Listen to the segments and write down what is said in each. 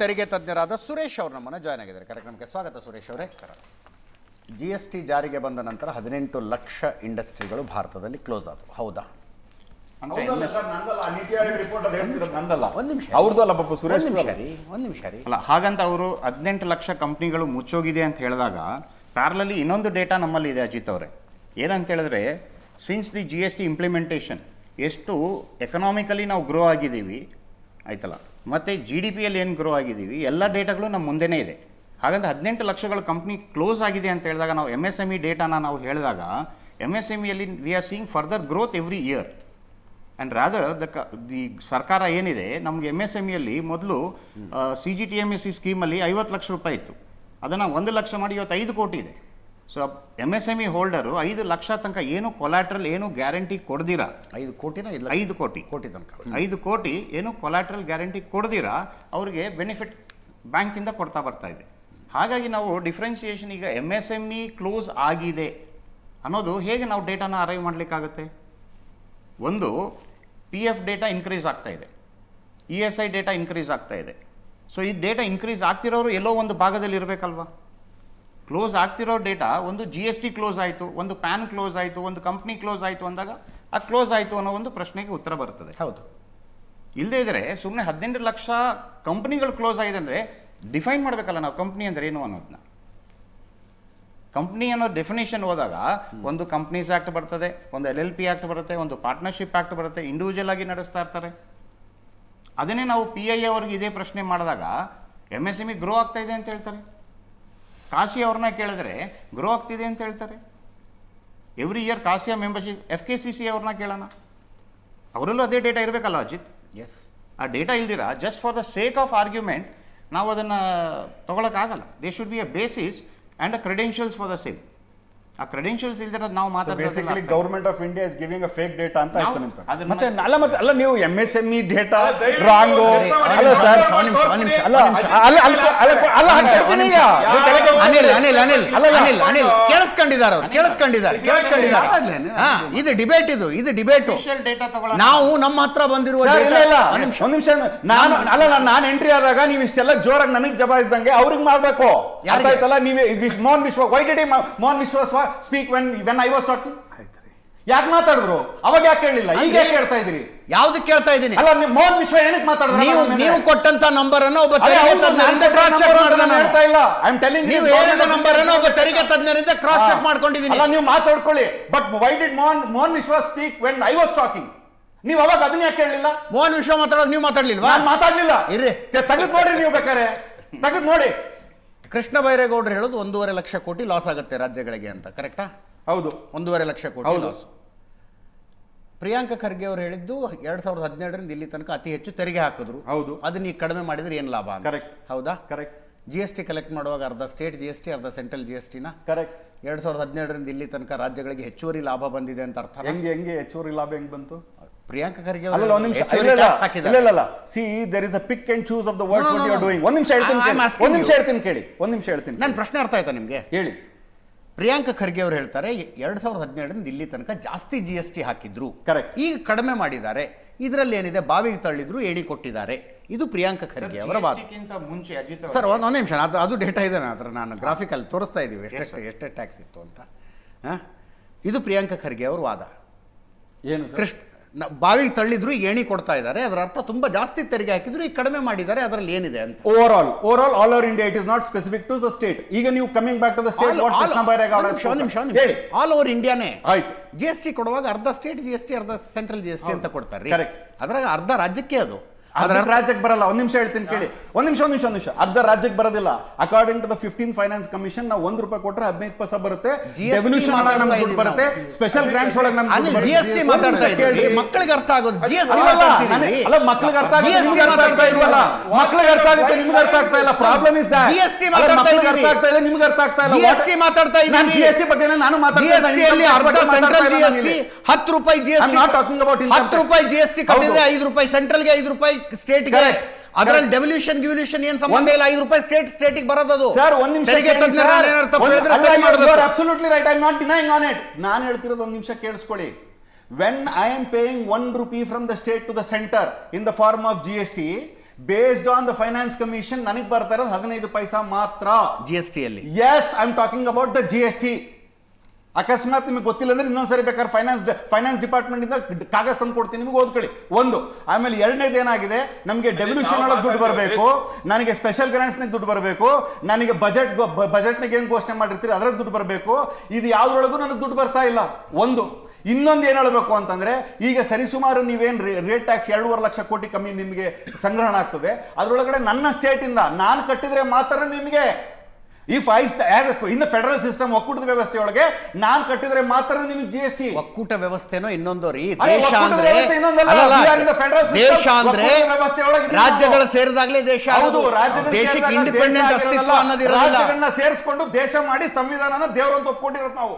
ತೆರಿಗೆ ತಜ್ಞರಾದ ಸುರೇಶ್ ಅವರು ನಮ್ಮನ್ನು ಜಾಯ್ನ್ ಆಗಿದ್ದಾರೆ. ಕಾರ್ಯಕ್ರಮಕ್ಕೆ ಸ್ವಾಗತ ಸುರೇಶ್ ಅವರೇ. GST ಜಾರಿಗೆ ಬಂದ ನಂತರ 18 ಲಕ್ಷ ಇಂಡಸ್ಟ್ರಿಗಳು ಭಾರತದಲ್ಲಿ ಕ್ಲೋಸ್ ಆದವು, ಹೌದಾ? ಹಾಗಂತ ಅವರು 18 ಲಕ್ಷ ಕಂಪ್ನಿಗಳು ಮುಚ್ಚೋಗಿದೆ ಅಂತ ಹೇಳಿದಾಗ ಪ್ಯಾರಲಲ್ಲಿ ಇನ್ನೊಂದು ಡೇಟಾ ನಮ್ಮಲ್ಲಿ ಇದೆ ಅಜಿತ್ ಅವರೇ. ಏನಂತ ಹೇಳಿದ್ರೆ, ಸಿನ್ಸ್ ದಿ GST ಇಂಪ್ಲಿಮೆಂಟೇಷನ್ ಎಷ್ಟು ಎಕನಾಮಿಕಲಿ ನಾವು ಗ್ರೋ ಆಗಿದ್ದೀವಿ ಆಯ್ತಲ್ಲ, ಮತ್ತು GDPಯಲ್ಲಿ ಏನು ಗ್ರೋ ಆಗಿದ್ದೀವಿ, ಎಲ್ಲ ಡೇಟಾಗಳು ನಮ್ಮ ಮುಂದೆನೇ ಇದೆ. ಹಾಗಂತ 18 ಲಕ್ಷಗಳ ಕಂಪ್ನಿ ಕ್ಲೋಸ್ ಆಗಿದೆ ಅಂತ ಹೇಳಿದಾಗ ನಾವು MSME ಡೇಟಾನ ನಾವು ಹೇಳಿದಾಗ MSMEಯಲ್ಲಿ we are seeing further growth every year. And rather the ಸರ್ಕಾರ ಏನಿದೆ ನಮಗೆ MSMEಯಲ್ಲಿ ಮೊದಲು CGTMSE ಸ್ಕೀಮಲ್ಲಿ 50 ಲಕ್ಷ ರೂಪಾಯಿ ಇತ್ತು, ಅದನ್ನು 1 ಲಕ್ಷ ಮಾಡಿ ಇವತ್ತು 5 ಕೋಟಿ ಇದೆ. ಸೊ MSME ಹೋಲ್ಡರು 5 ಲಕ್ಷ ತನಕ ಏನು ಕೊಲಾಟ್ರಲ್ ಏನು ಗ್ಯಾರಂಟಿ ಕೊಡ್ದಿರ, 5 ಕೋಟಿನ 5 ಕೋಟಿ ತನಕ 5 ಕೋಟಿ ಏನು ಕೊಲಾಟ್ರಲ್ ಗ್ಯಾರಂಟಿ ಕೊಡ್ದಿರ ಅವ್ರಿಗೆ ಬೆನಿಫಿಟ್ ಬ್ಯಾಂಕಿಂದ ಕೊಡ್ತಾ ಬರ್ತಾ ಇದೆ. ಹಾಗಾಗಿ ನಾವು ಡಿಫ್ರೆನ್ಸಿಯೇಷನ್ ಈಗ MSME ಕ್ಲೋಸ್ ಆಗಿದೆ ಅನ್ನೋದು ಹೇಗೆ ನಾವು ಡೇಟಾನ ಅರೈವ್ ಮಾಡಲಿಕ್ಕಾಗುತ್ತೆ? ಒಂದು PF ಡೇಟಾ ಇನ್ಕ್ರೀಸ್ ಆಗ್ತಾ ಇದೆ, ESI ಡೇಟಾ ಇನ್ಕ್ರೀಸ್ ಆಗ್ತಾ ಇದೆ. ಸೊ ಈ ಡೇಟಾ ಇನ್ಕ್ರೀಸ್ ಆಗ್ತಿರೋರು ಎಲ್ಲೋ ಒಂದು ಭಾಗದಲ್ಲಿ ಇರಬೇಕಲ್ವಾ? ಕ್ಲೋಸ್ ಆಗ್ತಿರೋ ಡೇಟಾ ಒಂದು GST ಕ್ಲೋಸ್ ಆಯಿತು, ಒಂದು ಪ್ಯಾನ್ ಕ್ಲೋಸ್ ಆಯಿತು, ಒಂದು ಕಂಪ್ನಿ ಕ್ಲೋಸ್ ಆಯಿತು ಅಂದಾಗ ಆ ಕ್ಲೋಸ್ ಆಯಿತು ಅನ್ನೋ ಒಂದು ಪ್ರಶ್ನೆಗೆ ಉತ್ತರ ಬರ್ತದೆ. ಹೌದು. ಇಲ್ಲದೇ ಇದ್ರೆ ಸುಮ್ಮನೆ 18 ಲಕ್ಷ ಕಂಪ್ನಿಗಳು ಕ್ಲೋಸ್ ಆಗಿದೆ ಅಂದರೆ ಡಿಫೈನ್ ಮಾಡಬೇಕಲ್ಲ ನಾವು ಕಂಪ್ನಿ ಅಂದರೆ ಏನು ಅನ್ನೋದನ್ನ. ಕಂಪ್ನಿ ಅನ್ನೋ ಡೆಫಿನೇಷನ್ ಹೋದಾಗ ಒಂದು ಕಂಪ್ನೀಸ್ ಆ್ಯಕ್ಟ್ ಬರ್ತದೆ, ಒಂದು LLP ಆ್ಯಕ್ಟ್ ಬರುತ್ತೆ, ಒಂದು ಪಾರ್ಟ್ನರ್ಶಿಪ್ ಆ್ಯಕ್ಟ್ ಬರುತ್ತೆ, ಇಂಡಿವಿಜುವಲ್ ಆಗಿ ನಡೆಸ್ತಾ ಇರ್ತಾರೆ. ಅದನ್ನೇ ನಾವು PI ಅವ್ರಿಗೆ ಇದೇ ಪ್ರಶ್ನೆ ಮಾಡಿದಾಗ MSME ಗ್ರೋ ಆಗ್ತಾ ಇದೆ ಅಂತ ಹೇಳ್ತಾರೆ. ಕಾಸಿ ಅವ್ರನ್ನ ಕೇಳಿದ್ರೆ ಗ್ರೋ ಆಗ್ತಿದೆ ಅಂತ ಹೇಳ್ತಾರೆ. Every year KASSIA membership FKCC ಅವ್ರನ್ನ ಕೇಳೋಣ, ಅವರಲ್ಲೂ ಅದೇ ಡೇಟಾ ಇರಬೇಕಲ್ಲ ಅಜಿತ್? ಎಸ್. ಆ ಡೇಟಾ ಇಲ್ದಿರ just for the sake of argument ನಾವು ಅದನ್ನು ತೊಗೊಳಕ್ಕಾಗಲ್ಲ. They should be a basis and a credentials for the same. ಆ ಕ್ರೆಡೆನ್ಷಿಯಲ್ಸ್ ಇಲ್ದಿರ ನಾವು basically government of India is giving a fake data ಅಂತ ಆಯ್ತು ನಿಮ್ಗೆ. ಮತ್ತೆ ಅಲ್ಲ ನೀವು MSME ಡೇಟಾ ರಾಂಗ್ ಅಲ್ಲ ಸರ್, ಅನಿಲ್ ಕೇಳಿಸ್ಕೊಂಡಿದ್ದಾರೆ ಅವ್ರು, ಕೇಳಿಸ್ಕೊಂಡಿದ್ದಾರೆ. ಇದು ಡಿಬೇಟ್, ಇದು ಡಿಬೇಟ್. ನಾವು ನಮ್ಮ ಹತ್ರ ಬಂದಿರುವ ಒಂದ್ ನಿಮಿಷ ನಾನು ಎಂಟ್ರಿ ಆದಾಗ ನೀವು ಇಷ್ಟೆಲ್ಲ ಜೋರಾಗಿ ನನಗೆ ಜವಾಬ್ದಾರಿದಂಗೆ ಅವ್ರಿಗೆ ಮಾಡ್ಬೇಕು. ಆಯ್ತಲ್ಲ, ನೀವೇ ಮೋಹನ್ ವಿಶ್ವ, ವೈ ಡಿಡ್ ಮೋಹನ್ ವಿಶ್ವ speak when I was talking? ಯಾಕೆ ಮಾತಾಡಿದ್ರು ಅವಾಗ? ಯಾಕೆ ಕೇಳಲಿಲ್ಲ? ಈಗ ಯಾಕೆ ಕೇಳ್ತಾ ಇದ್ರಿ? ಯಾವ್ದಕ್ಕೆ ಕೇಳ್ತಾ ಇದ್ದೀನಿ? ಅಲ್ಲ, ಮೋಹನ್ ವಿಶ್ವ ಏನಕ್ಕೆ ಮಾತಾಡಿದ್ರು? ನೀವು ಕೊಟ್ಟಂತ ನಂಬರ್ ಅನ್ನು ಒಬ್ಬ ತೆರಿಗೆ ತಜ್ಞರಿಂದ ಕ್ರಾಸ್ ಚೆಕ್ ಮಾಡಿದೆ. ಹೇಳ್ತಾ ಇಲ್ಲ, ಐ ಆಮ್ ಟೆಲ್ಲಿಂಗ್ ನೀವು ಹೇಳಿದ ನಂಬರ್ ಅನ್ನು ಒಬ್ಬ ತೆರಿಗೆ ತಜ್ಞರಿಂದ ಕ್ರಾಸ್ ಚೆಕ್ ಮಾಡ್ಕೊಂಡಿದ್ದೀನಿ. ಅಲ್ಲ, ನೀವು ಮಾತಾಡ್ಕೊಳ್ಳಿ. ಬಟ್ ವೈ ಡಿಡ್ ಮೋಹನ್ ವಿಶ್ವ speak when I was talking? ನೀವು ಅವಾಗ ಅದನ್ನ ಯಾಕೆ ಕೇಳಲಿಲ್ಲ? ಮೋಹನ್ ವಿಶ್ವ ಮಾತಾಡೋದು ನೀವು ಮಾತಾಡ್ಲಿಲ್ವಾ? ನಾನು ಮಾತಾಡ್ಲಿಲ್ಲ. ಇರ್ರಿ, ತೆಗೆದು ನೋಡ್ರಿ, ನೀವು ಬೇಕಾರೆ ತೆಗೆದು ನೋಡಿ. ಕೃಷ್ಣ ಬೈರೇಗೌಡರು ಹೇಳೋದು 1.5 ಲಕ್ಷ ಕೋಟಿ ಲಾಸ್ ಆಗುತ್ತೆ ರಾಜ್ಯಗಳಿಗೆ ಅಂತ, ಕರೆಕ್ಟಾ? ಹೌದು, 1.5 ಲಕ್ಷ ಕೋಟಿ ಲಾಸ್. ಪ್ರಿಯಾಂಕ ಖರ್ಗೆ ಅವರು ಹೇಳಿದ್ದು 2017ರಿಂದ ಇಲ್ಲಿ ತನಕ ಅತಿ ಹೆಚ್ಚು ತೆರಿಗೆ ಹಾಕಿದ್ರು. ಹೌದು. ಅದನ್ನ ಈಗ ಕಡಿಮೆ ಮಾಡಿದ್ರೆ ಏನು ಲಾಭ? ಕರೆಕ್ಟ್. ಹೌದಾ? ಕರೆಕ್ಟ್. GST ಕಲೆಕ್ಟ್ ಮಾಡುವಾಗ ಅರ್ಧ ಸ್ಟೇಟ್ GST, ಅರ್ಧ ಸೆಂಟ್ರಲ್ GSTನ. ಕರೆಕ್ಟ್. 2017ರಿಂದ ಇಲ್ಲಿ ತನಕ ರಾಜ್ಯಗಳಿಗೆ ಹೆಚ್ಚುವರಿ ಲಾಭ ಬಂದಿದೆ ಅಂತ ಅರ್ಥ. ಹೆಂಗೆ ಹೆಚ್ಚುವರಿ ಲಾಭ ಹೆಂಗ್ ಬಂತು? ಪ್ರಿಯಾಂಕ ಖರ್ಗೆ ಅವರು ಇಲ್ಲ, see there is a pick and choose of the words what you are doing. ಒಂದ್ ನಿಮಿಷ ಹೇಳ್ತೀನಿ ಕೇಳಿ. ನನ್ನ ಪ್ರಶ್ನೆ ಅರ್ಥ ಆಯ್ತಾ ನಿಮ್ಗೆ? ಹೇಳಿ. ಪ್ರಿಯಾಂಕ ಖರ್ಗೆ ಅವರು ಹೇಳ್ತಾರೆ 2017ರಿಂದ ಇಲ್ಲಿ ತನಕ ಜಾಸ್ತಿ GST ಹಾಕಿದ್ರು, ಕರೆಕ್ಟ್, ಈಗ ಕಡಿಮೆ ಮಾಡಿದ್ದಾರೆ. ಇದರಲ್ಲಿ ಏನಿದೆ? ಬಾವಿಗೆ ತಳ್ಳಿದ್ರು, ಏಣಿ ಕೊಟ್ಟಿದ್ದಾರೆ. ಇದು ಪ್ರಿಯಾಂಕ ಖರ್ಗೆ ಅವರ ವಾದ. ಸರ್ ಒಂದು ನಿಮಿಷ, ಅದು ಡೇಟಾ ಇದೆ ನನ್ನ ಹತ್ರ, ನಾನು ಗ್ರಾಫಿಕಲ್ ತೋರಿಸ್ತಾ ಇದ್ದೀವಿ ಎಷ್ಟೇ ಟ್ಯಾಕ್ಸ್ ಇತ್ತು ಅಂತ. ಇದು ಪ್ರಿಯಾಂಕ ಖರ್ಗೆ ಅವ್ರ ವಾದ. ಏನು? ಬಾವಿಗೆ ತಳ್ಳಿದ್ರು, ಏಣಿ ಕೊಡ್ತಾ ಇದ್ದಾರೆ, ಅದರ ಅರ್ಥ ತುಂಬಾ ಜಾಸ್ತಿ ತೆರಿಗೆ ಹಾಕಿದ್ರು, ಈಗ ಕಡಿಮೆ ಮಾಡಿದ್ದಾರೆ, ಅದರಲ್ಲಿ ಏನಿದೆ ಅಂತ. Over all all over India, it is not specific to the state. ಈಗ ನೀವು coming back to the state, all over ಇಂಡಿಯಾನೇ ಆಯ್ತು. GST ಕೊಡುವಾಗ ಅರ್ಧ ಸ್ಟೇಟ್ GST, ಅರ್ಧ ಸೆಂಟ್ರಲ್ GST ಅಂತ ಕೊಡ್ತಾರೆ. ಅದ್ರಾಗ ಅರ್ಧ ರಾಜ್ಯಕ್ಕೆ, ಅದು ಅರ್ಧ ರಾಜ್ಯಕ್ಕೆ ಬರಲ್ಲ. ಒಂದ್ ನಿಮಿಷ ಹೇಳ್ತೀನಿ ಕೇಳಿ. ಒಂದ್ ನಿಮಿಷ. ಅರ್ಧ ರಾಜ್ಯಕ್ಕೆ ಬರೋದಿಲ್ಲ. According to the 15th finance commission, ನಾವು ₹1 ಕೊಟ್ರೆ 15 ಪೈಸೆ ಬರುತ್ತೆ. ಡೆವಲ್ಯೂಷನ್ ನಮ್ಗೆ ದುಡ್ಡು ಬರುತ್ತೆ. ಸ್ಪೆಷಲ್ ಗ್ರಾಂಟ್ಸ್ ಒಳಗೆ ನಮ್ಗೆ GST ಮಾತಾಡ್ತಾ ಇದ್ದೀವಿ. ಮಕ್ಕಳಿಗೆ ಅರ್ಥ ಆಗೋದು GST ಮಾತಾಡ್ತಿದ್ದೀವಿ. ಅಲ್ಲ, ಮಕ್ಕಳಿಗೆ ಅರ್ಥ ಆಗುತ್ತೆ, ನಿಮ್ಗೆ ಅರ್ಥ ಆಗ್ತಾ ಇಲ್ವಲ್ಲ? ಮಕ್ಕಳಿಗೆ ಅರ್ಥ ಆಗುತ್ತೆ, ನಿಮ್ಗೆ ಅರ್ಥ ಆಗ್ತಾ ಇಲ್ಲ. ಪ್ರಾಬ್ಲಮ್ ಇಸ್ ದಟ್ GST ಮಾತಾಡ್ತಾ ಇದ್ದೀವಿ, ಅರ್ಥ ಆಗ್ತಾ ಇದೆ, ನಿಮ್ಗೆ ಅರ್ಥ ಆಗ್ತಾ ಇಲ್ಲ. GST ಮಾತಾಡ್ತಾ ಇದ್ದೀವಿ. ನಾನು GST ಬಗ್ಗೆ ನಾನು ಮಾತಾಡ್ತಾ ಇದ್ದೀನಿ. GST ಅಲ್ಲಿ ಅರ್ಧ ಸೆಂಟ್ರಲ್ GST, ₹10 GST, ₹10 GST ಕಟ್ಟಿದ್ರೆ ₹5 ಸೆಂಟ್ರಲ್ಗೆ, ₹5 ಸ್ಟೇಟ್ಗೆ. ಅದರಲ್ಲಿ ಡೆವಲ್ಯೂಷನ್ ಏನ್ ಸಂಬಂಧ ಇಲ್ಲ. ₹5 ಸ್ಟೇಟಿಗೆ ಬರೋದು. ಸರ್, ಒಂದ್ ನಿಮಿಷ. Absolutely right, I am not denying on it. ನಾನು ಹೇಳ್ತಿರೋದು ಒಂದ್ ನಿಮಿಷ ಕೇಳಿಸ್ಕೊಳ್ಳಿ. When I am paying ₹1 from the state to the center in the form of GST, based on the finance commission ನನಗೆ ಬರ್ತಾ ಇರೋದು 15 ಪೈಸಾ ಮಾತ್ರ. GST ಅಲ್ಲಿ yes, I am talking about the GST. ಅಕಸ್ಮಾತ್ ನಿಮಗೆ ಗೊತ್ತಿಲ್ಲ ಅಂದ್ರೆ ಇನ್ನೊಂದ್ಸರಿ ಬೇಕಾದ್ರೆ ಫೈನಾನ್ಸ್ ಡಿಪಾರ್ಟ್ಮೆಂಟ್ ಇಂದ ಕಾಗಜ್ ತಂದು ಕೊಡ್ತೀನಿ, ನಿಮಗೆ ಓದ್ಕೊಳ್ಳಿ. ಒಂದು. ಆಮೇಲೆ ಎರಡನೇದು ಏನಾಗಿದೆ, ನಮಗೆ ಡೆವಲ್ಯೂಷನ್ ಒಳಗೆ ದುಡ್ಡು ಬರಬೇಕು, ನನಗೆ ಸ್ಪೆಷಲ್ ಗ್ರಾಂಟ್ಸ್ನಾಗ ದುಡ್ಡು ಬರಬೇಕು, ನನಗೆ ಬಜೆಟ್ನಾಗ ಏನು ಘೋಷಣೆ ಮಾಡಿರ್ತೀರಿ ಅದ್ರಾಗ ದುಡ್ಡು ಬರಬೇಕು. ಇದು ಯಾವ್ದ್ರೊಳಗೂ ನನಗೆ ದುಡ್ಡು ಬರ್ತಾ ಇಲ್ಲ. ಒಂದು. ಇನ್ನೊಂದು ಏನ್ ಹೇಳಬೇಕು ಅಂತಂದ್ರೆ, ಈಗ ಸರಿಸುಮಾರು ನೀವೇನ್ ರೇಟ್ ಟ್ಯಾಕ್ಸ್ 2.5 ಲಕ್ಷ ಕೋಟಿ ಕಮ್ಮಿ ನಿಮಗೆ ಸಂಗ್ರಹಣ ಆಗ್ತದೆ. ಅದರೊಳಗಡೆ ನನ್ನ ಸ್ಟೇಟ್ ಇಂದ ನಾನು ಕಟ್ಟಿದ್ರೆ ಮಾತ್ರ ನಿಮಗೆ, if I in the federal system, ಒಕ್ಕೂಟದ ವ್ಯವಸ್ಥೆ ಒಳಗೆ ನಾನು ಕಟ್ಟಿದ್ರೆ ಮಾತ್ರ ನಿಮಗೆ GST. ಒಕ್ಕೂಟ ವ್ಯವಸ್ಥೆನೋ ಇನ್ನೊಂದು ರೀ. ಅದೇ ದೇಶ ಒಕ್ಕೂಟದ ಅಂದ್ರೆ ವ್ಯವಸ್ಥೆ ಇನ್ನೊಂದಲ್ಲ. ಅಲ್ಲಲ್ಲ, We are in the federal system. ದೇಶ ಅಂದ್ರೆ ಒಕ್ಕೂಟದ ವ್ಯವಸ್ಥೆ ಒಳಗೆ ಇದೀವಿ ರಾಜ್ಯಗಳು ನಾವು. ಸೇರಿದಾಗಲೇ ದೇಶ ಹೌದು, ಆಗೋದು. ರಾಜ್ಯಗಳು ದೇಶಕ್ಕೆ ಸೇರಿದಾಗ ಇಂಡಿಪೆಂಡೆಂಟ್ ದೇಶ ಅಸ್ತಿತ್ವ ಆಗಿರೋದಲ್ಲ. ಅನ್ನೋದಿರೋದಿಲ್ಲ. ರಾಜ್ಯಗಳನ್ನ ಸೇರಿಸ್ಕೊಂಡು ದೇಶ ಮಾಡಿ ಸಂವಿಧಾನನ ದೇವರಂತ ಒಪ್ಕೊಂಡಿರೋದು ನಾವು.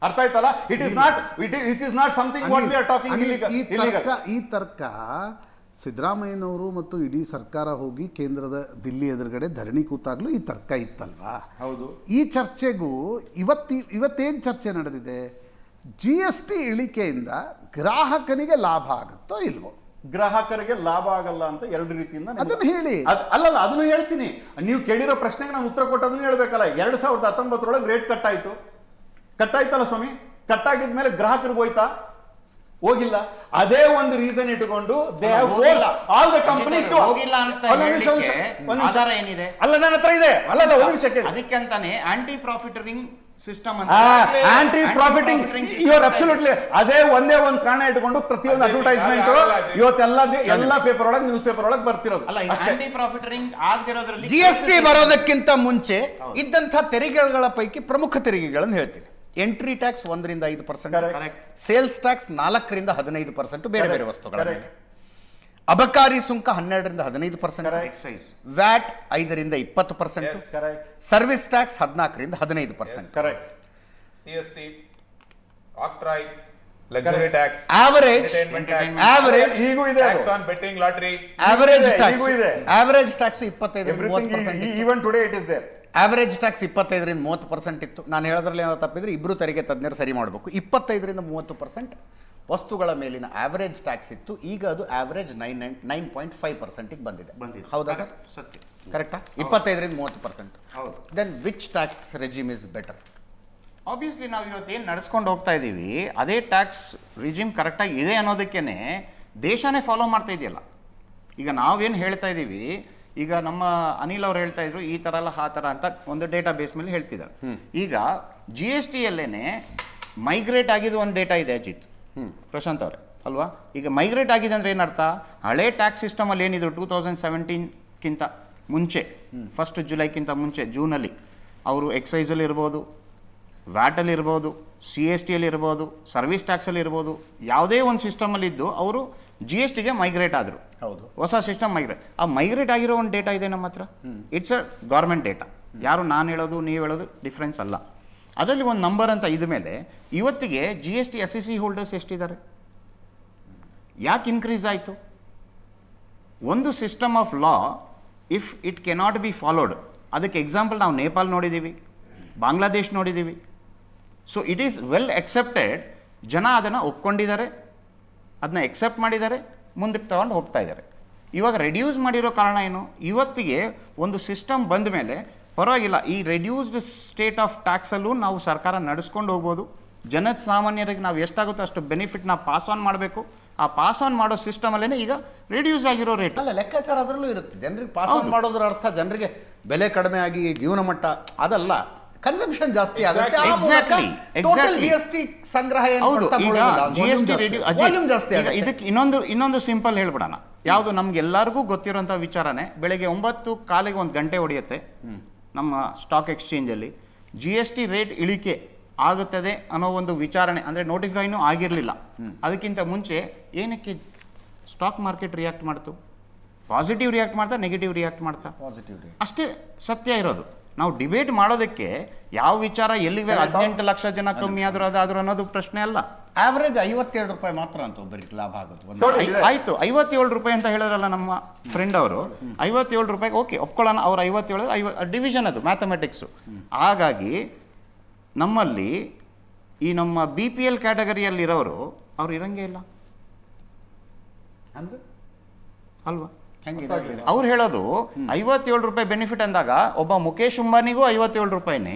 ಅರ್ಥ ಆಯ್ತಲ್ಲ? It is not something what we are talking illegal. ಈ ತರ್ಕ ಸಿದ್ದರಾಮಯ್ಯನವರು ಮತ್ತು ಇಡೀ ಸರ್ಕಾರ ಹೋಗಿ ಕೇಂದ್ರದ ದಿಲ್ಲಿ ಎದುರುಗಡೆ ಧರಣಿ ಕೂತಾಗ್ಲೂ ಈ ತರ್ಕ ಇತ್ತಲ್ವಾ? ಹೌದು. ಈ ಚರ್ಚೆಗೂ ಇವತ್ತೇನು ಚರ್ಚೆ ನಡೆದಿದೆ? GST ಇಳಿಕೆಯಿಂದ ಗ್ರಾಹಕನಿಗೆ ಲಾಭ ಆಗುತ್ತೋ ಇಲ್ವೋ? ಗ್ರಾಹಕರಿಗೆ ಲಾಭ ಆಗಲ್ಲ ಅಂತ ಎರಡು ರೀತಿಯಿಂದ ಅದನ್ನು ಹೇಳಿ. ಅಲ್ಲಲ್ಲ, ಅದನ್ನು ಹೇಳ್ತೀನಿ. ನೀವು ಕೇಳಿರೋ ಪ್ರಶ್ನೆಗೆ ನಾನು ಉತ್ತರ ಕೊಟ್ಟದನ್ನು ಹೇಳ್ಬೇಕಲ್ಲ. 2019 ರೇಟ್ ಕಟ್ಟಾಯ್ತಲ್ಲ ಸ್ವಾಮಿ. ಕಟ್ಟಾಗಿದ್ಮೇಲೆ ಗ್ರಾಹಕರಿಗೆ ಹೋಯ್ತಾ? ಹೋಗಿಲ್ಲ. ಅದೇ ಒಂದು ರೀಸನ್ ಇಟ್ಟುಕೊಂಡು they have force all the companies to ಹೋಗಿಲ್ಲ ಅಂತ ಹೇಳಿಕೆ ಆಧಾರ ಏನಿದೆ? ಅಲ್ಲ, ನನ್ನ ಹತ್ರ ಇದೆ. ಅಲ್ಲ, ಒಂದು ನಿಮಿಷ ಕೇಳಿ. ಅದಕ್ಕೆ ಅಂತಾನೆ ಆಂಟಿ ಪ್ರಾಫಿಟರಿಂಗ್ ಸಿಸ್ಟಮ್ ಅಂತ. Anti profiting, you are absolutely. ಅದೇ ಒಂದೇ ಒಂದು ಕಾರಣ ಇಟ್ಕೊಂಡು ಪ್ರತಿಯೊಂದು ಅಡ್ವರ್ಟೈಸ್ಮೆಂಟ್ ಇವತ್ತೆಲ್ಲ ಎಲ್ಲ ಪೇಪರ್ ಒಳಗೆ, ನ್ಯೂಸ್ ಪೇಪರ್ ಒಳಗೆ ಬರ್ತಿರೋದು. ಅಲ್ಲ, ಆಂಟಿ ಪ್ರಾಫಿಟರಿಂಗ್ ಆಗದಿರೋದ್ರಲ್ಲಿ GST ಬರೋದಕ್ಕಿಂತ ಮುಂಚೆ ಇದ್ದಂಥ ತೆರಿಗೆಗಳ ಪೈಕಿ ಪ್ರಮುಖ ತೆರಿಗೆಗಳನ್ನು ಹೇಳ್ತೀನಿ. ಎಂಟ್ರಿ ಟ್ಯಾಕ್ಸ್ 1ರಿಂದ 5%, ಸೇಲ್ಸ್ ಟ್ಯಾಕ್ಸ್ 4ರಿಂದ 15% ಬೇರೆ ಬೇರೆ ವಸ್ತುಗಳ ಮೇಲೆ, ಅಬಕಾರಿ ಸುಂಕ 12ರಿಂದ 15%, ವ್ಯಾಟ್ 5ರಿಂದ 20%, ಸರ್ವಿಸ್ ಟ್ಯಾಕ್ಸ್ 14ರಿಂದ 15%, CST, octroi, luxury tax, average ಈಗೂ ಇದೆ. tax on betting, lottery, average tax ಈಗೂ ಇದೆ. 25ರಿಂದ 30% even today it is there. Average tax 25ರಿಂದ 30% ಇತ್ತು. ನಾನು ಹೇಳೋದ್ರಲ್ಲಿ ಏನೋ ತಪ್ಪಿದ್ರೆ ಇಬ್ಬರು ತೆರಿಗೆ ತಜ್ಞರು ಸರಿ ಮಾಡಬೇಕು. 25ರಿಂದ 30% ವಸ್ತುಗಳ ಮೇಲಿನ ಆವರೇಜ್ ಟ್ಯಾಕ್ಸ್ ಇತ್ತು. ಈಗ ಅದು ಆವರೇಜ್ 9.5%ಗೆ ಬಂದಿದೆ. ಹೌದಾ ಸರ್? ಸತ್ಯ. ಕರೆಕ್ಟಾ? 25ರಿಂದ 30%. ಹೌದು. Then which tax regime is better? Obviously ನಾವು ಇವತ್ತೇನು ನಡೆಸ್ಕೊಂಡು ಹೋಗ್ತಾ ಇದ್ದೀವಿ ಅದೇ ಟ್ಯಾಕ್ಸ್ ರಿಜಿಮ್ ಕರೆಕ್ಟಾಗಿ ಇದೆ ಅನ್ನೋದಕ್ಕೇನೆ ದೇಶನೇ ಫಾಲೋ ಮಾಡ್ತಾ ಇದೆಯಲ್ಲ. ಈಗ ನಾವೇನು ಹೇಳ್ತಾ ಇದ್ದೀವಿ, ಈಗ ನಮ್ಮ ಅನಿಲ್ ಅವ್ರು ಹೇಳ್ತಾ ಇದ್ರು ಈ ಥರ ಎಲ್ಲ ಆ ಥರ ಅಂತ ಒಂದು ಡೇಟಾ ಬೇಸ್ ಮೇಲೆ ಹೇಳ್ತಿದ್ದಾರೆ. ಈಗ GST ಯಲ್ಲೇನೆ ಮೈಗ್ರೇಟ್ ಆಗಿದ್ದು ಒಂದು ಡೇಟಾ ಇದೆ ಅಜಿತ್, ಪ್ರಶಾಂತ್ ಅವರೇ ಅಲ್ವಾ? ಈಗ ಮೈಗ್ರೇಟ್ ಆಗಿದೆ ಅಂದರೆ ಏನರ್ಥ? ಹಳೆ ಟ್ಯಾಕ್ಸ್ ಸಿಸ್ಟಮಲ್ಲಿ ಏನಿದ್ರು 2017ಕ್ಕಿಂತ ಮುಂಚೆ, 1 ಜುಲೈಕ್ಕಿಂತ ಮುಂಚೆ ಜೂನಲ್ಲಿ ಅವರು ಎಕ್ಸೈಸಲ್ಲಿ ಇರ್ಬೋದು, ವ್ಯಾಟಲ್ಲಿ ಇರ್ಬೋದು, CSTಯಲ್ಲಿ ಇರ್ಬೋದು, ಸರ್ವಿಸ್ ಟ್ಯಾಕ್ಸಲ್ಲಿ ಇರ್ಬೋದು, ಯಾವುದೇ ಒಂದು ಸಿಸ್ಟಮಲ್ಲಿದ್ದು ಅವರು GSTಗೆ ಮೈಗ್ರೇಟ್ ಆದರು. ಹೌದು. ಹೊಸ ಸಿಸ್ಟಮ್ ಮೈಗ್ರೇಟ್. ಆ ಮೈಗ್ರೇಟ್ ಆಗಿರೋ ಒಂದು ಡೇಟಾ ಇದೆ ನಮ್ಮ ಹತ್ರ. It's a government data. ಯಾರು ನಾನು ಹೇಳೋದು ನೀವು ಹೇಳೋದು ಡಿಫ್ರೆನ್ಸ್ ಅಲ್ಲ. ಅದರಲ್ಲಿ ಒಂದು ನಂಬರ್ ಅಂತ ಇದ ಮೇಲೆ ಇವತ್ತಿಗೆ GST SEC ಹೋಲ್ಡರ್ಸ್ ಎಷ್ಟಿದ್ದಾರೆ? ಯಾಕೆ ಇನ್ಕ್ರೀಸ್ ಆಯಿತು? ಒಂದು system of law if it cannot be followed, ಅದಕ್ಕೆ ಎಕ್ಸಾಂಪಲ್ ನಾವು ನೇಪಾಲ್ ನೋಡಿದ್ದೀವಿ, ಬಾಂಗ್ಲಾದೇಶ್ ನೋಡಿದ್ದೀವಿ. So it is well accepted. ಜನ ಅದನ್ನು ಒಪ್ಕೊಂಡಿದ್ದಾರೆ, ಅದನ್ನ ಎಕ್ಸೆಪ್ಟ್ ಮಾಡಿದ್ದಾರೆ, ಮುಂದಕ್ಕೆ ತಗೊಂಡು ಹೋಗ್ತಾ ಇದ್ದಾರೆ. ಇವಾಗ ರೆಡ್ಯೂಸ್ ಮಾಡಿರೋ ಕಾರಣ ಏನು? ಇವತ್ತಿಗೆ ಒಂದು ಸಿಸ್ಟಮ್ ಬಂದ ಮೇಲೆ ಪರವಾಗಿಲ್ಲ, ಈ ರೆಡ್ಯೂಸ್ಡ್ ಸ್ಟೇಟ್ ಆಫ್ ಟ್ಯಾಕ್ಸಲ್ಲೂ ನಾವು ಸರ್ಕಾರ ನಡೆಸ್ಕೊಂಡು ಹೋಗ್ಬೋದು. ಜನದ ಸಾಮಾನ್ಯರಿಗೆ ನಾವು ಎಷ್ಟಾಗುತ್ತೋ ಅಷ್ಟು ಬೆನಿಫಿಟ್ನ ಪಾಸ್ ಆನ್ ಮಾಡಬೇಕು. ಆ ಪಾಸ್ ಆನ್ ಮಾಡೋ ಸಿಸ್ಟಮಲ್ಲೇ ಈಗ ರೆಡ್ಯೂಸ್ ಆಗಿರೋ ರೇಟ್ ಅಲ್ಲ, ಲೆಕ್ಕಾಚಾರ ಅದರಲ್ಲೂ ಇರುತ್ತೆ. ಜನರಿಗೆ ಪಾಸ್ ಆನ್ ಮಾಡೋದ್ರ ಅರ್ಥ ಜನರಿಗೆ ಬೆಲೆ ಕಡಿಮೆ ಆಗಿ ಜೀವನ ಮಟ್ಟ ಅದಲ್ಲ, ಕನ್ಸಂಪ್ಷನ್ ಜಾಸ್ತಿ ಆಗುತ್ತೆ. ಆ ಮೂಲಕ ಟೋಟಲ್ GST ಸಂಗ್ರಹ ಜಾಸ್ತಿ ಆಗುತ್ತೆ. ಇದಕ್ಕೆ ಇನ್ನೊಂದು ಸಿಂಪಲ್ ಹೇಳ್ಬಿಡೋಣ. ಯಾವುದು ನಮ್ಗೆಲ್ಲರಿಗೂ ಗೊತ್ತಿರೋಂಥ ವಿಚಾರನೆ, ಬೆಳಗ್ಗೆ 9:15 1 ಗಂಟೆ ಹೊಡೆಯುತ್ತೆ ನಮ್ಮ ಸ್ಟಾಕ್ ಎಕ್ಸ್ಚೇಂಜಲ್ಲಿ GST ರೇಟ್ ಇಳಿಕೆ ಆಗುತ್ತದೆ ಅನ್ನೋ ಒಂದು ವಿಚಾರಣೆ, ಅಂದರೆ ನೋಟಿಫೈನೂ ಆಗಿರಲಿಲ್ಲ. ಅದಕ್ಕಿಂತ ಮುಂಚೆ ಏನಕ್ಕೆ ಸ್ಟಾಕ್ ಮಾರ್ಕೆಟ್ ರಿಯಾಕ್ಟ್ ಮಾಡ್ತು? ಪಾಸಿಟಿವ್ ರಿಯಾಕ್ಟ್ ಮಾಡ್ತಾ, ನೆಗೆಟಿವ್ ರಿಯಾಕ್ಟ್ ಮಾಡ್ತಾ? ಪಾಸಿಟಿವ್. ಅಷ್ಟೇ ಸತ್ಯ ಇರೋದು. ನಾವು ಡಿಬೇಟ್ ಮಾಡೋದಕ್ಕೆ ಯಾವ ವಿಚಾರ ಎಲ್ಲಿವೆ 18 ಲಕ್ಷ ಜನ ಕಮ್ಮಿ ಆದ್ರೂ ಅದಾದ್ರೂ ಅನ್ನೋದು ಪ್ರಶ್ನೆ ಅಲ್ಲ. ಆವರೇಜ್ 57 ರೂಪಾಯಿ ಮಾತ್ರ ಅಂತ ಒಬ್ಬರಿಗೆ ಲಾಭ ಆಗುತ್ತೆ. ಆಯ್ತು, 57 ರೂಪಾಯಿ ಅಂತ ಹೇಳಿದ್ರಲ್ಲ ನಮ್ಮ ಫ್ರೆಂಡ್ ಅವರು, 57 ರೂಪಾಯಿಗೆ ಓಕೆ ಒಪ್ಕೊಳ್ಳೋಣ. ಅವ್ರು 57 ಡಿವಿಷನ್, ಅದು ಮ್ಯಾಥಮೆಟಿಕ್ಸು. ಹಾಗಾಗಿ ನಮ್ಮಲ್ಲಿ ಈ ನಮ್ಮ BPL ಕ್ಯಾಟಗರಿಯಲ್ಲಿರೋರು ಅವ್ರು ಇರಂಗೇ ಇಲ್ಲ ಅಂದ್ರೆ ಅಲ್ವಾ? ಅವ್ರು ಹೇಳೋದು 57 ರೂಪಾಯಿ ಬೆನಿಫಿಟ್ ಅಂದಾಗ ಒಬ್ಬ ಮುಖೇಶ್ ಅಂಬಾನಿಗೂ 57 ರೂಪಾಯಿನೇ,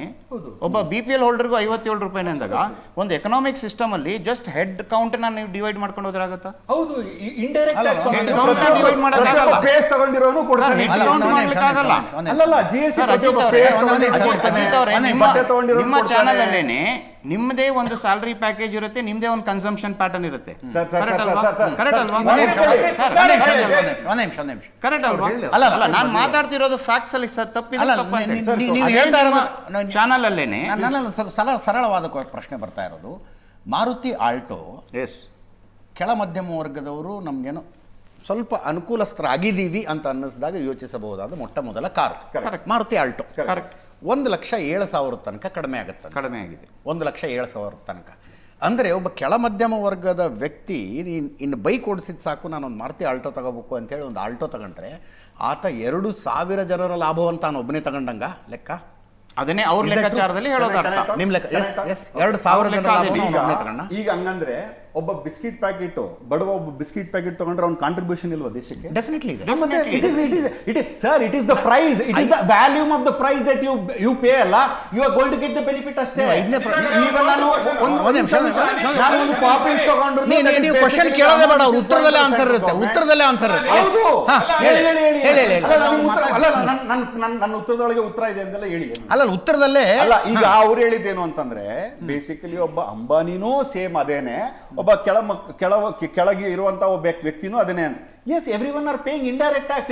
ಒಬ್ಬ BPL ಹೋಲ್ಡರ್ಗೂ 57 ರೂಪಾಯಿನೇ ಅಂದಾಗ ಒಂದು ಎಕನಾಮಿಕ್ ಸಿಸ್ಟಮ್ ಅಲ್ಲಿ ಜಸ್ಟ್ ಹೆಡ್ ಕೌಂಟ್ ನ ನೀವು ಡಿವೈಡ್ ಮಾಡ್ಕೊಂಡು ಹೋದ್ರಾಗತ್ತಾ? ಹೌದು, ಇಂಡೈರೆಕ್ಟ್ divide ಮಾಡೋಕ್ಕಾಗಲ್ಲ. ಪೇಸ್ ತಗೊಂಡಿರೋನು ಕೊಡ್ತಾನೆ. ಮಾಡ್ಲಿಕ್ಕಾಗಲ್ಲ. ಅಲ್ಲಲ್ಲ, GST ಪ್ರತಿಯೊಬ್ಬ ಪೇಸ್ ತಗೊಂಡಿರೋನು ಬಟ್ಟೆ ತಗೊಂಡಿರೋನು ನಿಮ್ಮ ಕೊಡ್ತಾನೆ. ಚಾನಲ್ ಅಲ್ಲೇನೆ ನಿಮ್ಮದೇ ಒಂದು ಸ್ಯಾಲರಿ ಪ್ಯಾಕೇಜ್ ಇರುತ್ತೆ, ನಿಮ್ಮದೇ ಒಂದು ಕನ್ಸಂಪ್ಷನ್ ಪ್ಯಾಟರ್ನ್ ಇರುತ್ತೆ. ಕರೆಕ್ಟ್ ಅಲ್ವಾ? ಕರೆಕ್ಟ್ ಅಲ್ವಾ? ಅಲ್ಲ, ನಾನು ಮಾತಾಡ್ತಿರೋದು ಫ್ಯಾಕ್ಟ್ಸ್ ಅಲ್ಲಿ ಸರ್, ತಪ್ಪಿದ್ರೆ ಚಾನಲ್ ಅಲ್ಲೇನೆ. ಸರಳವಾದ ಪ್ರಶ್ನೆ ಬರ್ತಾ ಇರೋದು, ಮಾರುತಿ ಆಲ್ಟೋ ಎಸ್ ಕೆಳ ಮಧ್ಯಮ ವರ್ಗದವರು ನಮ್ಗೇನೋ ಸ್ವಲ್ಪ ಅನುಕೂಲಸ್ಥರಾಗಿದ್ದೀವಿ ಅಂತ ಅನ್ನಿಸಿದಾಗ ಯೋಚಿಸಬಹುದಾದ ಮೊಟ್ಟ ಮೊದಲ ಕಾರು ಮಾರುತಿ ಆಲ್ಟೋ. 1,07,000 ತನಕ ಕಡಿಮೆ ಆಗುತ್ತೆ. ಕಡಿಮೆ ಆಗಿದೆ 1,07,000 ತನಕ. ಅಂದರೆ ಒಬ್ಬ ಕೆಳ ಮಧ್ಯಮ ವರ್ಗದ ವ್ಯಕ್ತಿ ಇನ್ನು ಬೈಕ್ ಓಡಿಸಿದ ಸಾಕು, ನಾನೊಂದು ಮಾರುತಿ ಆಲ್ಟೋ ತಗೋಬೇಕು ಅಂತೇಳಿ ಒಂದು ಆಲ್ಟೋ ತಗೊಂಡ್ರೆ ಆತ 2,000 ಜನರ ಲಾಭವಂತ ತಾನು ಒಬ್ಬನೇ ತಗೊಂಡಂಗ ಲೆಕ್ಕ. ಅದನ್ನೇ ಅವ್ರ ಲೆಕ್ಕಾಚಾರದಲ್ಲಿ ಹೇಳೋದು. ನಿಮ್ಮ ಲೆಕ್ಕ 2,000 ಜನರ ಲಾಭವನ್ನು ಒಬ್ಬನೇ ತಗೊಂಡ. ಈಗ ಹಂಗಂದ್ರೆ ಒಬ್ಬ ಬಿಸ್ಕಿಟ್ ಪ್ಯಾಕೆಟ್ ಬಡವ ಒಬ್ಬ ಬಿಸ್ಕಿಟ್ ಪ್ಯಾಕೆಟ್ ತಗೊಂಡ್ರೆ ಅವ್ನ ಕಾಂಟ್ರಿಬ್ಯೂಷನ್ ಇಲ್ವಾ ದೇಶಕ್ಕೆ? ಡೆಫಿನೆಟ್ಲಿ ಇದೆ. Sir, it is the price, it is the volume of the price that you pay ಅಲ್ಲ, you are going to get the benefit ಅಷ್ಟೇ. ಈಗ ನಾನು ಒಂದು ಪಾಪಿನ್ಸ್ ತಗೊಂಡ್ರು ನೀವು ಕ್ವಶನ್ ಕೇಳೋದೇ ಬೇಡ, ಅವ್ರ ಉತ್ತರದಲ್ಲೇ ಆನ್ಸರ್ ಇರುತ್ತೆ. ಉತ್ತರದಲ್ಲೇ ಆನ್ಸರ್ ಇರುತ್ತೆ. ಹೌದು, ಹೇಳಿ. ನನ್ನ ಉತ್ತರದೊಳಗೆ ಉತ್ತರ ಇದೆ ಅಂತೆಲ್ಲ ಹೇಳಿ. ಅಲ್ಲ, ಉತ್ತರದಲ್ಲೇ ಅಲ್ಲ, ಈಗ ಅವ್ರು ಹೇಳಿದ್ದೇನು ಅಂತಂದ್ರೆ ಬೇಸಿಕಲಿ ಒಬ್ಬ ಅಂಬಾನಿನೂ ಸೇಮ್ ಅದೇನೆ, ಒಬ್ಬ ಕೆಳಗೆ ಇರುವಂತ ಒಬ್ಬ ವ್ಯಕ್ತಿನೂ ಅದನ್ನೇ. Yes, everyone are paying indirect tax.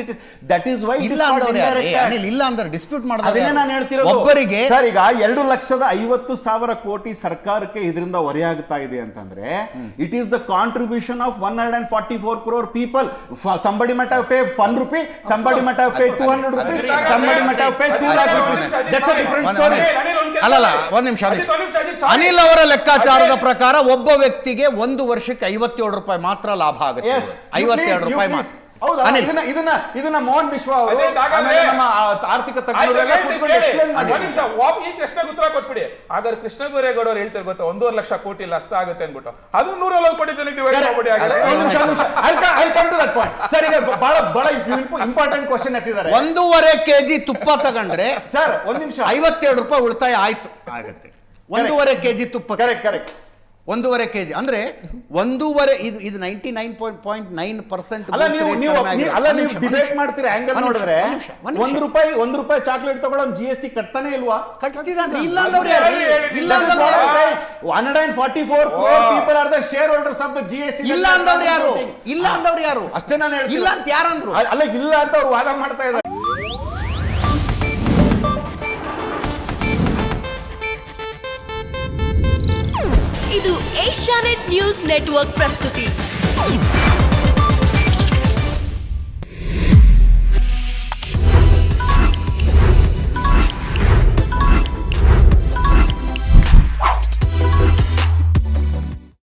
That is why it is called indirect tax. ಇಲ್ಲ ಅಂದ್ರೆ ಡಿಸ್ಪ್ಯೂಟ್ ಮಾಡಿದ್ರೆ ಅದನ್ನೇ ನಾನು ಹೇಳ್ತಿರೋದು. ಒಬ್ಬರಿಗೆ ಸರ್, ಈಗ 2,50,000 ಕೋಟಿ ಸರ್ಕಾರಕ್ಕೆ ಇದರಿಂದ ಹೊರೆಯಾಗ್ತಾ ಇದೆ ಅಂತಂದ್ರೆ it is the contribution of 144 crore people. Somebody might have paid 1 rupee, somebody might have paid 200 rupees, somebody might have paid 2 lakh rupees. That's a different story. ಅಲ್ಲಲ್ಲ, ಒಂದು ನಿಮಿಷ. ಅನಿಲ್ ಅವರ ಲೆಕ್ಕಾಚಾರದ ಪ್ರಕಾರ ಒಬ್ಬ ವ್ಯಕ್ತಿಗೆ 1 ವರ್ಷಕ್ಕೆ 57 ರೂಪಾಯಿ ಮಾತ್ರ ಲಾಭ ಆಗುತ್ತೆ. 57 ರೂಪಾಯಿ ಮಾತ್ರ. ಇದನ್ನ ಮೋಹನ್ ವಿಶ್ವ ಅವರು ನಮ್ಮ ಆರ್ಥಿಕ ತಜ್ಞರೆಲ್ಲ ಈ ಪ್ರಶ್ನೆಗೆ ಉತ್ತರ ಕೊಟ್ಬಿಡಿ. ಹಾಗಾದ್ರೆ ಕೃಷ್ಣ ಬೈರೇಗೌಡ ಅವ್ರು ಹೇಳ್ತಾರೆ ಗೊತ್ತಾ, 1.5 ಲಕ್ಷ ಕೋಟಿ ನಷ್ಟ ಆಗುತ್ತೆ ಅನ್ಬಿಟ್ಟು, ಅದು 140 ಕೋಟಿ ಜನಕ್ಕೆ ಡಿವೈಡ್ ಮಾಡ್ಬಿಡಿ. ಸರ್, ಈಗ ಬಹಳ ಇಂಪಾರ್ಟೆಂಟ್ ಕ್ವಶನ್ ಎತ್ತಿದ್ದಾರೆ. 1.5 kg ತುಪ್ಪ ತಗೊಂಡ್ರೆ ಸರ್, 1 ನಿಮಿಷ, 57 ರೂಪಾಯಿ ಉಳಿತಾಯ ಆಯ್ತು. ಆಗುತ್ತೆ 1.5 kg ತುಪ್ಪ. ಕರೆಕ್ಟ್ 1.5 kg ಅಂದ್ರೆ 1.5 ಇದು 99.9% ಅಲ್ಲ, ನೀವು ಡಿಬೇಟ್ ಮಾಡ್ತೀರಾ ಆಂಗಲ್ ನೋಡಿದ್ರೆ 1 ರೂಪಾಯಿ ಚಾಕ್ಲೇಟ್ ತಗೊಳ್ಳೋ GST ಕಟ್ತಾನೆ ಇಲ್ವಾ? ಕಟ್ತಿದ್ದಾನೆ. ಇಲ್ಲ ಅಂದ್ರೆ 144 crore people are the shareholders of the GST. ಇಲ್ಲ ಅಂದವ್ರು ಯಾರು? ಅಷ್ಟೇ ನಾನು ಹೇಳ್ತೀನಿ. ಇಲ್ಲ ಅಂತ ಯಾರಂದ್ರು? ಅಲ್ಲ, ಇಲ್ಲ ಅಂತ ಅವ್ರು ವಾದ ಮಾಡ್ತಾ ಇದ್ದಾರೆ. ಇದು ಏಷ್ಯಾನೆಟ್ ನ್ಯೂಸ್ ನೆಟ್ವರ್ಕ್ ಪ್ರಸ್ತುತಿ.